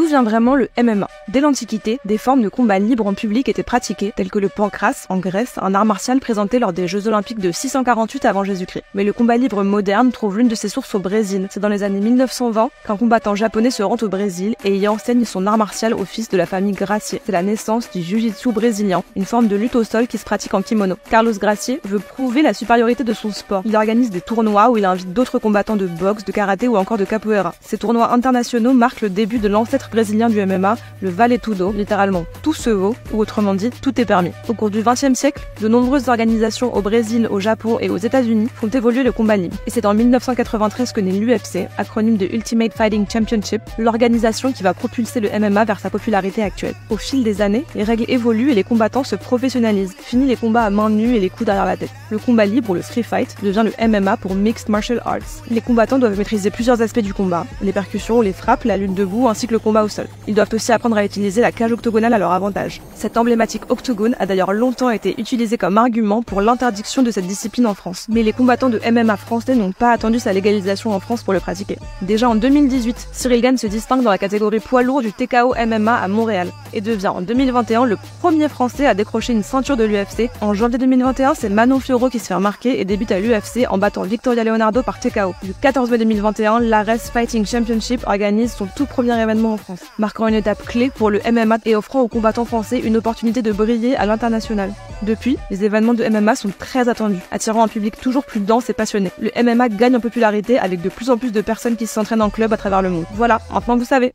vient vraiment le MMA? Dès l'Antiquité, des formes de combat libre en public étaient pratiquées, telles que le pancrace en Grèce, un art martial présenté lors des Jeux Olympiques de 648 avant Jésus-Christ. Mais le combat libre moderne trouve l'une de ses sources au Brésil. C'est dans les années 1920 qu'un combattant japonais se rend au Brésil et y enseigne son art martial au fils de la famille Gracie. C'est la naissance du jiu-jitsu brésilien, une forme de lutte au sol qui se pratique en kimono. Carlos Gracie veut prouver la supériorité de son sport. Il organise des tournois où il invite d'autres combattants de boxe, de karaté ou encore de capoeira. Ces tournois internationaux marquent le début de l'ancêtre brésilien du MMA, le vale tudo, littéralement tout se vaut, ou autrement dit, tout est permis. Au cours du XXe siècle, de nombreuses organisations au Brésil, au Japon et aux États-Unis font évoluer le combat libre. Et c'est en 1993 que naît l'UFC, acronyme de Ultimate Fighting Championship, l'organisation qui va propulser le MMA vers sa popularité actuelle. Au fil des années, les règles évoluent et les combattants se professionnalisent. Fini les combats à main nue et les coups derrière la tête. Le combat libre ou le street fight devient le MMA pour Mixed Martial Arts. Les combattants doivent maîtriser plusieurs aspects du combat, les percussions, les frappes, la lutte debout ainsi que le combat au sol. Ils doivent aussi apprendre à utiliser la cage octogonale à leur avantage. Cet emblématique octogone a d'ailleurs longtemps été utilisé comme argument pour l'interdiction de cette discipline en France. Mais les combattants de MMA français n'ont pas attendu sa légalisation en France pour le pratiquer. Déjà en 2018, Cyril Gane se distingue dans la catégorie poids lourd du TKO MMA à Montréal et devient en 2021 le premier Français à décrocher une ceinture de l'UFC. En janvier 2021, c'est Manon Fiorot qui se fait remarquer et débute à l'UFC en battant Victoria Leonardo par TKO. Le 14 mai 2021, l'Ares Fighting Championship organise son tout premier événement en France, marquant une étape clé pour le MMA et offrant aux combattants français une opportunité de briller à l'international. Depuis, les événements de MMA sont très attendus, attirant un public toujours plus dense et passionné. Le MMA gagne en popularité avec de plus en plus de personnes qui s'entraînent en club à travers le monde. Voilà, maintenant vous savez.